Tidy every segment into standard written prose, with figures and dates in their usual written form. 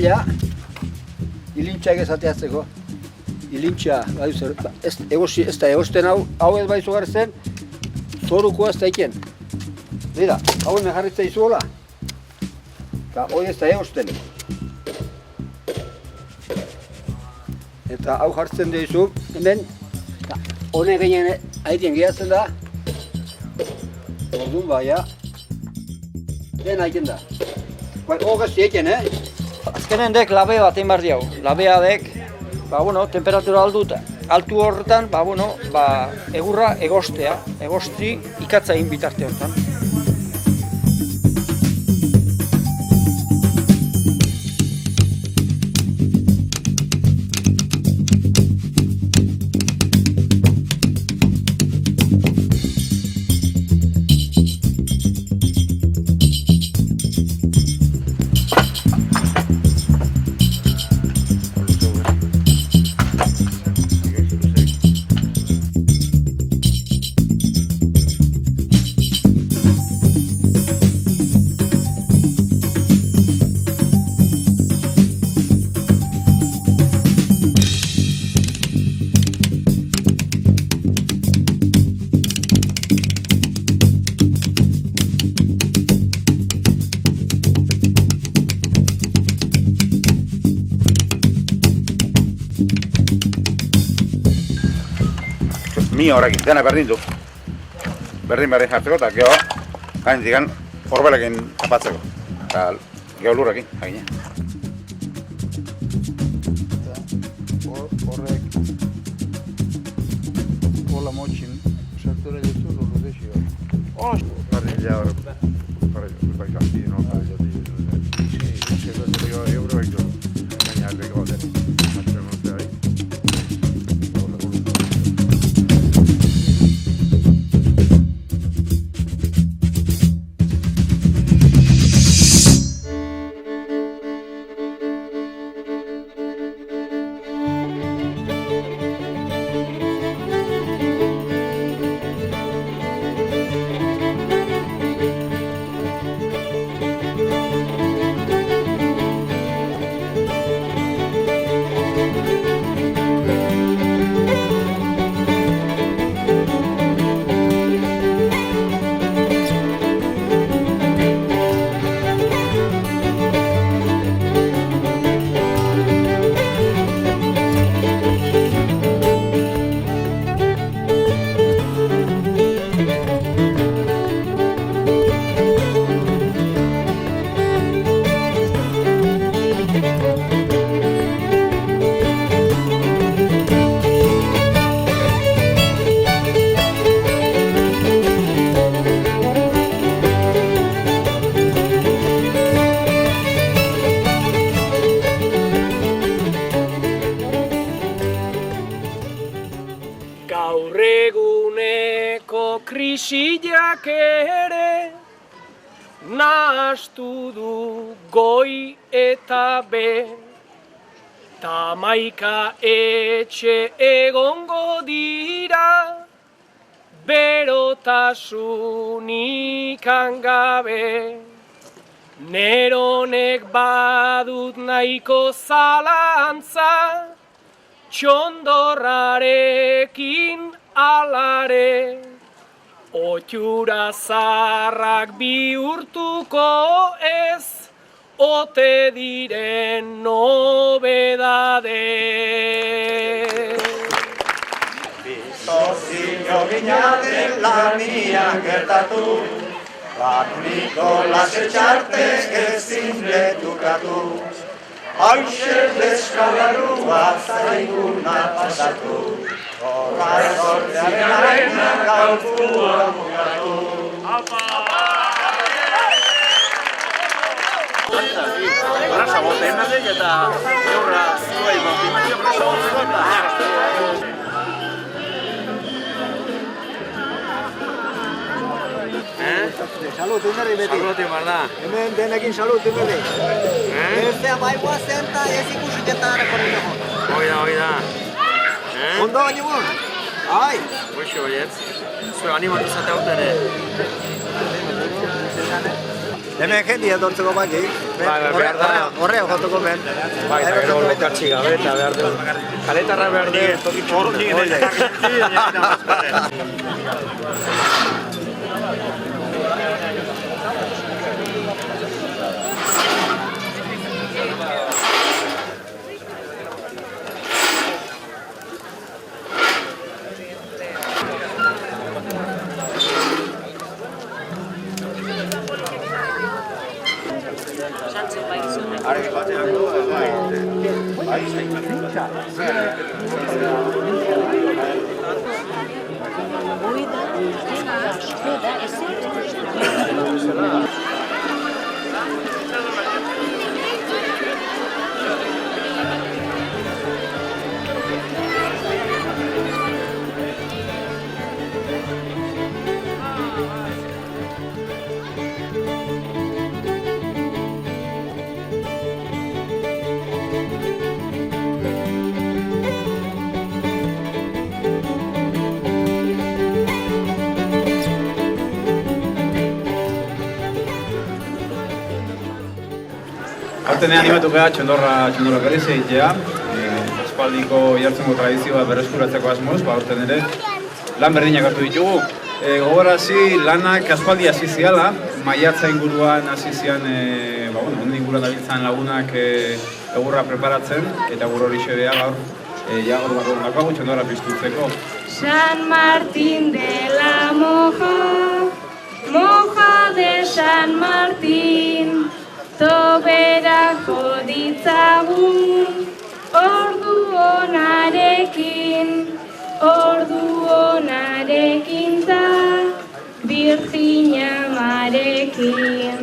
maila, ilintxak ezateatzeko. Ilintxa, ez da egosten hau ez baizu garzen, zoruko ez da iken. Mira, hau hemen jarritza izuola. Eta hoi ez da egosten. Eta hau jartzen dizu, hemen, honek gehien haitien gehiatzen da. Orduan baia, den haiten da. Hogaz dieken, Azkenen dek labe bat egin behar diau. Labea dek, temperatura altu horretan, egurra egostea. Egosti ikatza egin bitarte horretan. Mi horrekin, dena berdin du. Berdin jartzeko eta geho gaindikan horbelekin tapatzeko. Eta geho lurrekin, jagina. Horrek hola motxin sartura ditu lurru desio. Berdin ja baixati, no? Gaur eguneko krisiak ere nahastu du goi eta be. Tamaika etxe egongo dira berotasunik gabe. Neronek badut nahiko zalantza, txondorrarekin alare, ohitura zarrak bihurtuko ez, ote diren nobedade. Bizozio ginaten lanian gertatu, lanuniko lasetxartek ezin letukatu. Hauxe deskalarua zaiguna pasatu, horra esortzearen gaurtua bukatu. Brasa bote ematek eta gaurra zuei motivazio brasa botzeko eta Salut, unari beti. Salut, barda. Hemen denekin salut, unari. Ezea baigua zenta ez ikusiketan arakorreko. Oida. Ondo baino bon? Ai! Goixo, baietz. Zue animatu zate hauten, Hemen jendi etortzeko baki. behar da. Horrean jatuko ben. Bai, eta gero lokartxik gabe eta behar du. Kaletarra behar du. Aurtenea animatu gara txondorra berriz egitea, aspaldiko jartzengo tradizio bat berreskuratzeko asmoz, aurten ere lan berdinak hartu ditugu. Gogorazi lanak aspaldi hasi ziala, maiatza inguruan hasi zian, honen inguruan dabiltzan lagunak egurra preparatzen, eta gure hori xedea gaur, gaur bat dakagu txondorra piztutzeko. San Martín de la Moja de San Martín, tobera joditzagun, ordu onarekin ta Virginia marekin.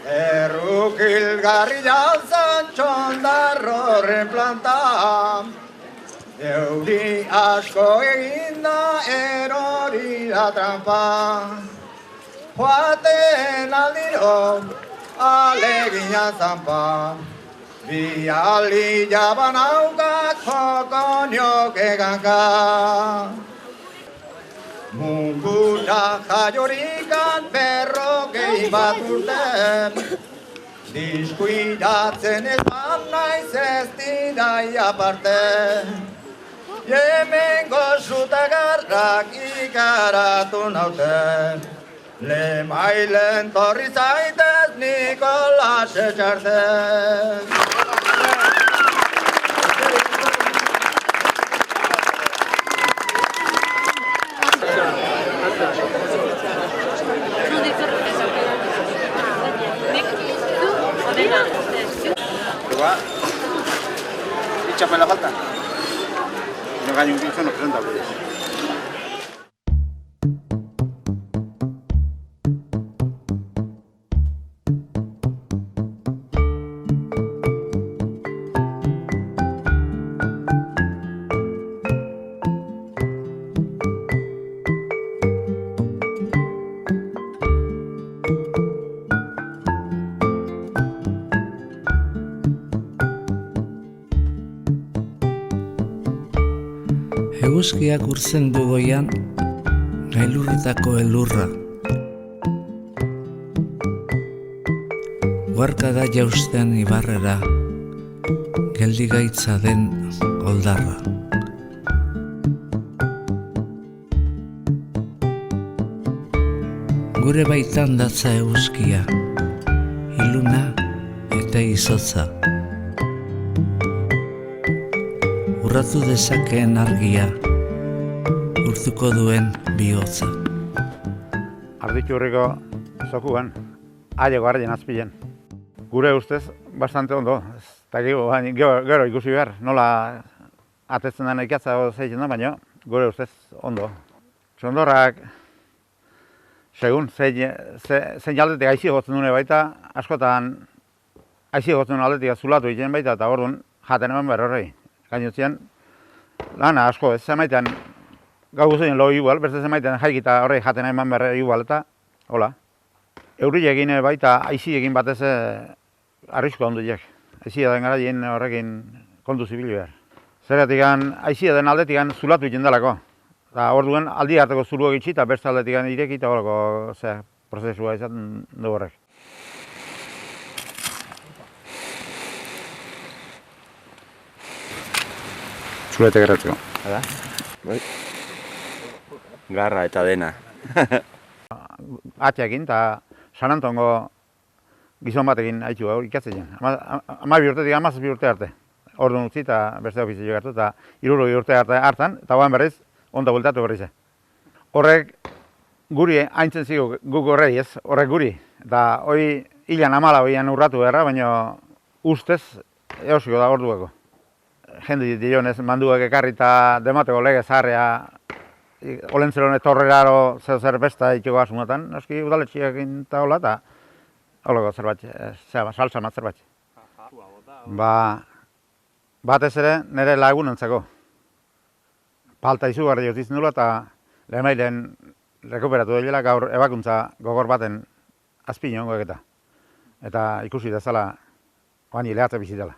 Errukilgarri jaltzen txondarroren planta, euri asko eginda erori da trampa. Joaten aldiro alegina zampa, bi aldi jaban haukak joko nioke ganka. Mungura jaiorikan berrogei bat urten, diskuidatzen ez naiz ez didai aparte. Hemengo zutagarrak ikaratu nauten. Lemailen torri zaitez Nikolas etxartzen. Proba. ¿Y chapela falta? No gaño un piso, no presenta. Eguzkiak urtzen du goian, gailurretako elurra. Guarka da jausten ibarrera, geldigaitza den oldarra. Gure baitan datza eguzkia, iluna eta izotza. Urratu dezakeen argia, urtuko duen bihotza. Arditu horriko zokuan, aiego argien azpilen. Gure ustez, bastante ondo. Gero ikusi behar, nola atetzen den ikatza zeitzen da, baina gure ustez ondo. Txondorrak, segun, zein aldetik aizi gotzen dune baita, askotan aizi gotzen dune aldetik zulatu egiten baita, eta orduan jaten eman behar horrei. Gainotzean, lana asko, ez zemaitean gau guzein lo igual, beste zemaitean jaikita horrei jaten eman behar igual, eta hola. Euri egin baita aizi egin batez arrisko onduiek. Aizia den garaien horrekin kontu zibilu behar. Zeratik aizia den aldetik zulatu egiten delako. Eta orduan aldi harteko zulu egitzi eta beste aldetik ireki eta horreko prozesua izaten du horrek. Zulete gerratzeko. Hala? Bai. Garra eta dena. Atxekin eta San Antongo gizon batekin haitxu ikatzen. 12 urtetik 17 urte arte. Orduan utzi eta beste ofizio gertu eta 60 urte arte hartan, eta guan berriz, onda bultatu berriz. Horrek guri haintzen zigu guk horrei ez, horrek guri. Eta hoi hilan 14 urratu beharra, baina ustez eosiko da ordueko. Jende dionez manduak ekarri eta demateko lege zaharrea olentzeron etorreraro zer besta itxeko asunatan, noski udaletxiak eta hola, eta holako zerbait, salsa mat zerbait. Batez ere nire lagunentzako. Palta izugarri jotitzen dula eta lemailen rekuperatu dela gaur ebakuntza gogor baten azpin hongoek eta. Eta ikusi dezala oani lehatze bizitela.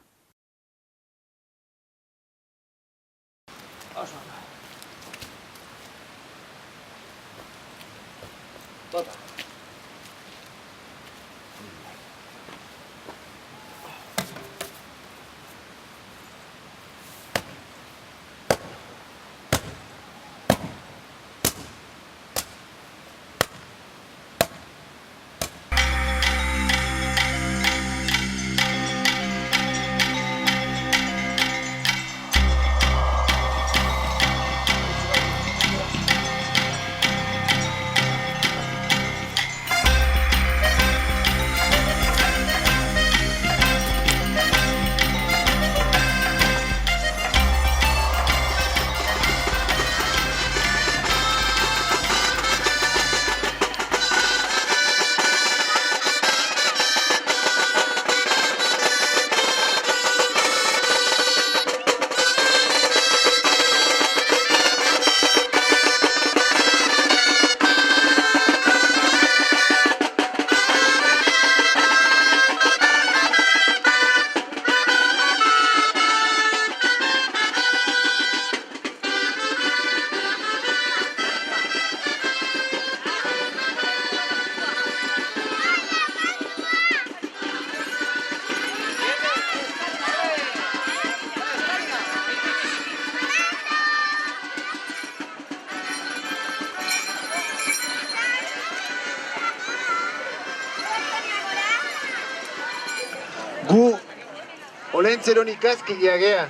olentzeron ikazkilea gea.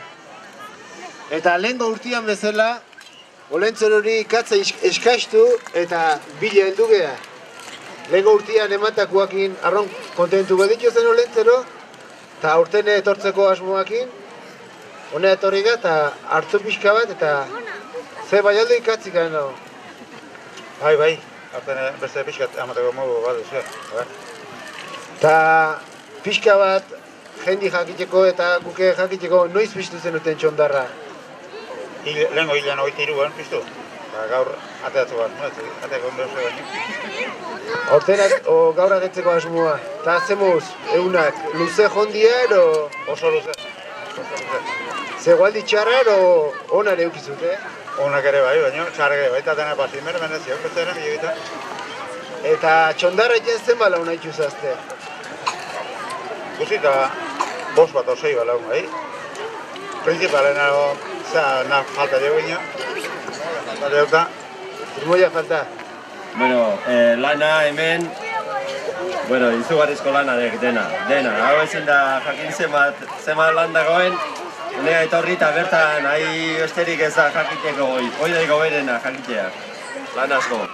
Eta lehengo urtean bezala, olentzerori ikatza eskastu eta bila heldu gea. Lehengo urtean ematakoakin arron kontentu baditu zen olentzero, eta aurten etortzeko asmoakin, honea etorri ga eta hartu pixka bat eta ze bai aldo ikatzik garen dago. Bai, aurten beste pixkat amateko modu bat duzu. Eta pixka bat jendi jakiteko eta guke jakiteko noiz piztu zenuten txondarra. Lehengo hilean 23an piztu. Gaur ateatzu bat, ateako ondeo baino. Horten gaur agetzeko asmoa. Eta zemuz, eunak, luze jondia ero... Oso luze. Zegoaldi txarra ero onar eukizut, Onak ere bai, baina txarra ere baita dena pasimer, menezio, betzaren egiten. Eta txondarra iten zen bala hona itxuzazte. Guzita, 5 bat o 6 bala hona, Principalena, na falta jo gina. Irmoia falta. Lana hemen, izugarrizko lanarek dena. Hau ezin da jakin zenbat lan dagoen, unea etorri eta bertan nahi besterik ez da jakiteko goi. Hoi daiko berena jakitea, lan asko.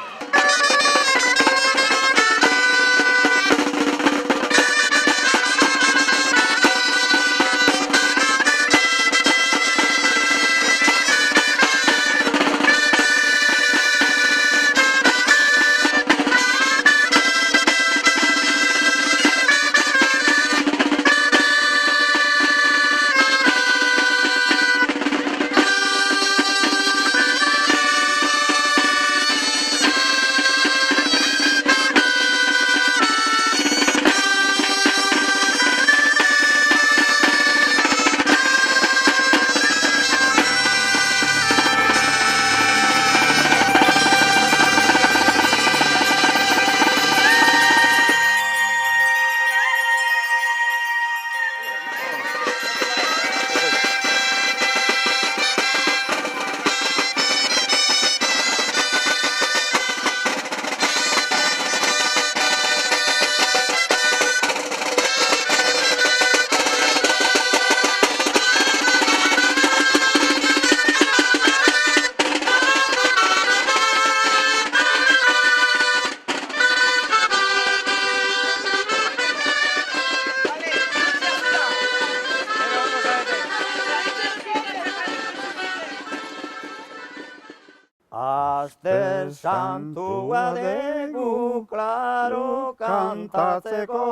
Aste santua dugu klaro kantatzeko,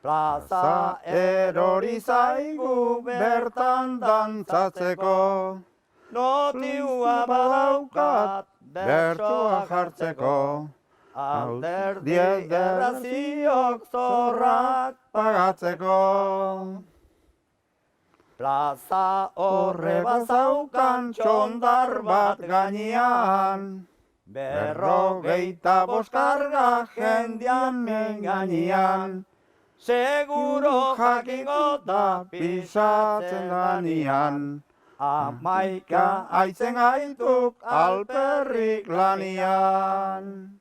plaza erori zaigu bertan dantzatzeko, notiua badaukat bertsoa jartzeko, alderdi erraziok zorrak pagatzeko. Plaza horre bazaukan txondar bat gainean, 55 karga jendian mengainean, seguro jakingo da pisatzen lanian, 11 aitzen gaituk alperrik lanian.